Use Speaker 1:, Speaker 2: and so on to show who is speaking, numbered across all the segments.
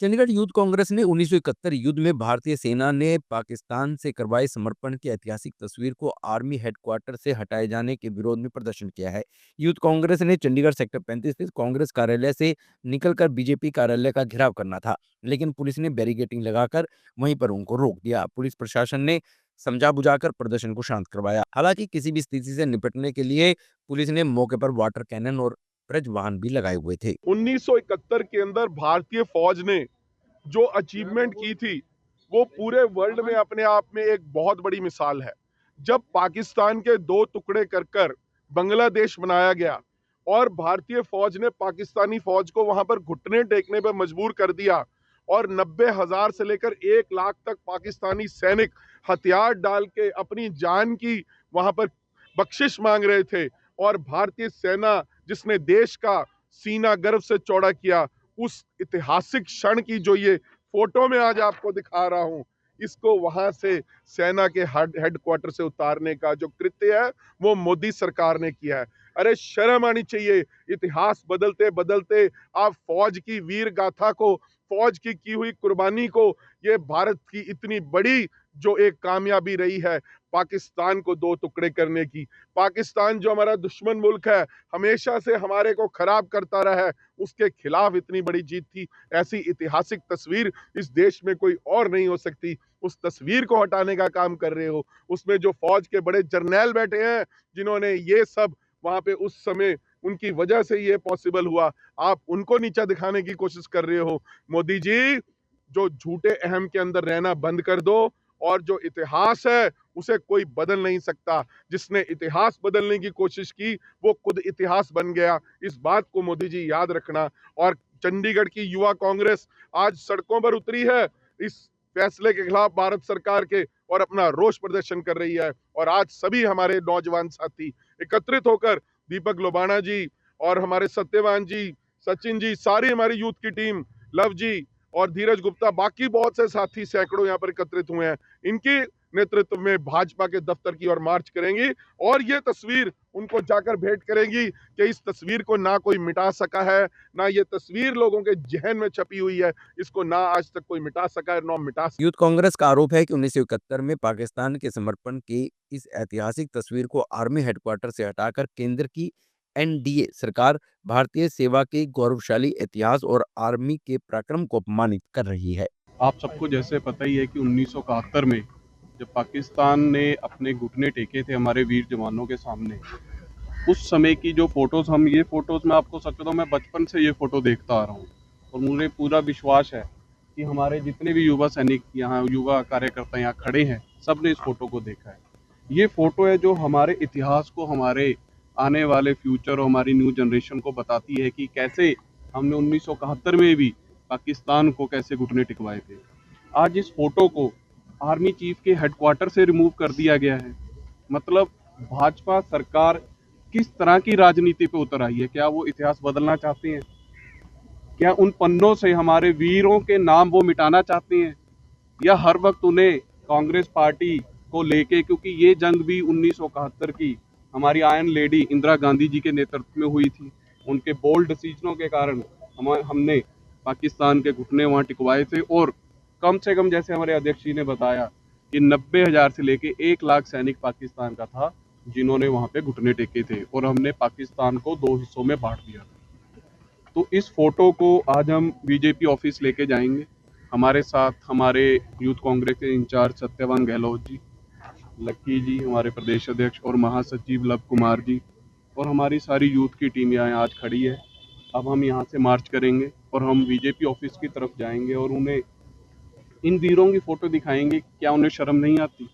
Speaker 1: Chandigarh youth Congress ने 1971 युद्ध में भारतीय सेना ने पाकिस्तान से करवाए समर्पण की ऐतिहासिक तस्वीर को आर्मी हेडक्वार्टर से हटाए जाने के विरोध में प्रदर्शन किया है। यूथ कांग्रेस ने चंडीगढ़ सेक्टर 35 स्थित कांग्रेस कार्यालय से निकलकर बीजेपी कार्यालय का घेराव करना था, लेकिन पुलिस ने बैरिकेडिंग लगाकर वहीं पर उनको रोक दिया। पुलिस प्रशासन ने समझा बुझाकर प्रदर्शन को शांत करवाया। हालांकि किसी भी स्थिति से निपटने के लिए पुलिस ने मौके पर वाटर कैनन और ब्रज वाहन भी लगाए हुए थे।
Speaker 2: 1971 के अंदर भारतीय फौज ने जो अचीवमेंट की थी वो पूरे वर्ल्ड में अपने आप में एक बहुत बड़ी मिसाल है। जब पाकिस्तान के दो टुकड़े कर कर बांग्लादेश बनाया गया और भारतीय फौज ने पाकिस्तानी फौज को वहां पर घुटने टेकने पर मजबूर कर दिया और 90,000 से लेकर 1 लाख तक पाकिस्तानी सैनिक हथियार डाल के अपनी जान की वहां पर बख्शिश मांग रहे थे और भारतीय सेना जिसने देश का सीना गर्व से चौड़ा किया, उस ऐतिहासिक क्षण की जो ये फोटो में आज आपको दिखा रहा हूं, इसको वहां से सेना के हेडक्वार्टर से उतारने का जो कृत्य है वो मोदी सरकार ने किया है। अरे शर्म आनी चाहिए। इतिहास बदलते बदलते आप फौज की वीर गाथा को, फौज की हुई कुर्बानी को, ये भारत की इतनी बड़ी जो एक कामयाबी रही है पाकिस्तान को दो टुकड़े करने की। पाकिस्तान जो हमारा दुश्मन मुल्क है, हमेशा से हमारे को खराब करता रहा है, उसके खिलाफ इतनी बड़ी जीत थी। ऐसी ऐतिहासिक तस्वीर इस देश में कोई और नहीं हो सकती। उस तस्वीर को हटाने का काम कर रहे हो। उसमें जो फौज के बड़े जर्नैल बैठे हैं जिन्होंने ये सब वहां पे उस समय, उनकी वजह से ये पॉसिबल हुआ, आप उनको नीचा दिखाने की कोशिश कर रहे हो। मोदी जी, जो झूठे अहम के अंदर रहना बंद कर दो और जो इतिहास है उसे कोई बदल नहीं सकता। जिसने इतिहास बदलने की कोशिश की वो खुद इतिहास बन गया। इस बात को मोदी जी याद रखना। और चंडीगढ़ की युवा कांग्रेस आज सड़कों पर उतरी है इस फैसले के खिलाफ भारत सरकार के और अपना रोष प्रदर्शन कर रही है। और आज सभी हमारे नौजवान साथी एकत्रित होकर दीपक लोबाना जी और हमारे सत्यवान जी, सचिन जी, सारी हमारी यूथ की टीम, लव जी और धीरज गुप्ता, बाकी बहुत से साथी सैकड़ों यहाँ पर एकत्रित हुए हैं। इनकी नेतृत्व में भाजपा के दफ्तर की ओर मार्च करेंगी और ये तस्वीर उनको जाकर भेंट करेंगी कि इस तस्वीर को ना कोई मिटा सका है, ना ये तस्वीर लोगों के जहन में छपी हुई है, इसको ना आज तक कोई मिटा सका है, ना मिटा।
Speaker 1: यूथ कांग्रेस का आरोप है कि 1971 में पाकिस्तान के समर्पण की इस ऐतिहासिक तस्वीर को आर्मी हेडक्वार्टर से हटाकर केंद्र की एनडीए सरकार भारतीय सेवा के गौरवशाली इतिहास और आर्मी के पराक्रम को अपमानित कर रही है।
Speaker 3: आप सबको जैसे पता ही है कि 1971 में जब पाकिस्तान ने अपने घुटने टेके थे हमारे वीर जवानों के सामने, उस समय की जो फोटोज़, ये फोटोज़ मैं आपको सच बताऊं, मैं बचपन से ये फ़ोटो देखता आ रहा हूँ और मुझे पूरा विश्वास है कि हमारे जितने भी युवा सैनिक यहाँ, युवा कार्यकर्ता यहाँ खड़े हैं, सब ने इस फ़ोटो को देखा है। ये फ़ोटो है जो हमारे इतिहास को, हमारे आने वाले फ्यूचर और हमारी न्यू जनरेशन को बताती है कि कैसे हमने 1971 में भी पाकिस्तान को कैसे घुटने टिकवाए थे। आज इस फोटो को आर्मी चीफ के हेडक्वार्टर से रिमूव कर दिया गया है। मतलब भाजपा सरकार किस तरह की राजनीति पे उतर आई है? क्या वो इतिहास बदलना चाहते हैं? क्या उन पन्नों से हमारे वीरों के नाम वो मिटाना चाहते हैं? या हर वक्त उन्हें कांग्रेस पार्टी को लेके, क्योंकि ये जंग भी 1971 की हमारी आयरन लेडी इंदिरा गांधी जी के नेतृत्व में हुई थी। उनके बोल्ड डिसीजनों के कारण हमने पाकिस्तान के घुटने वहाँ टिकवाए थे और कम से कम, जैसे हमारे अध्यक्ष जी ने बताया, कि 90,000 से लेके 1 लाख सैनिक पाकिस्तान का था जिन्होंने वहाँ पे घुटने टेके थे और हमने पाकिस्तान को 2 हिस्सों में बांट दिया था। तो इस फोटो को आज हम बीजेपी ऑफिस लेके जाएंगे। हमारे साथ हमारे यूथ कांग्रेस के इंचार्ज सत्यवान गहलोत जी, लक्की जी, हमारे प्रदेश अध्यक्ष और महासचिव लव कुमार जी और हमारी सारी यूथ की टीम यहाँ आज खड़ी है। अब हम यहाँ से मार्च करेंगे और हम बीजेपी ऑफिस की तरफ जाएंगे और उन्हें इन वीरों की फोटो दिखाएंगे। क्या उन्हें शर्म नहीं आती?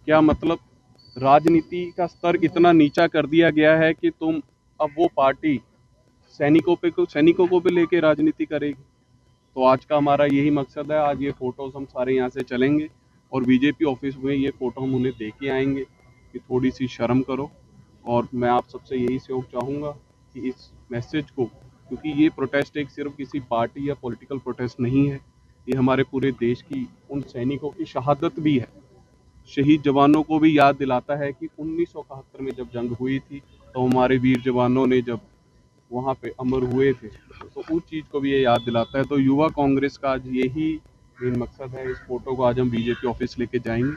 Speaker 3: क्या मतलब राजनीति का स्तर इतना नीचा कर दिया गया है कि तुम, अब वो पार्टी सैनिकों को भी लेके राजनीति करेगी। तो आज का हमारा यही मकसद है। आज ये फोटोज हम सारे यहाँ से चलेंगे और बीजेपी ऑफिस में ये फोटो हम उन्हें दे के आएंगे कि थोड़ी सी शर्म करो। और मैं आप सबसे यही सहयोग चाहूँगा कि इस मैसेज को, क्योंकि ये प्रोटेस्ट एक सिर्फ किसी पार्टी या पॉलिटिकल प्रोटेस्ट नहीं है, ये हमारे पूरे देश की उन सैनिकों की शहादत भी है। शहीद जवानों को भी याद दिलाता है कि 1971 में जब जंग हुई थी तो हमारे वीर जवानों ने जब वहाँ पे अमर हुए थे, तो उस चीज़ को भी ये याद दिलाता है। तो युवा कांग्रेस का आज यही मेन मकसद है। इस फोटो को आज हम बीजेपी ऑफिस लेके जाएंगे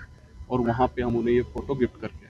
Speaker 3: और वहाँ पे हम उन्हें ये फोटो गिफ्ट करके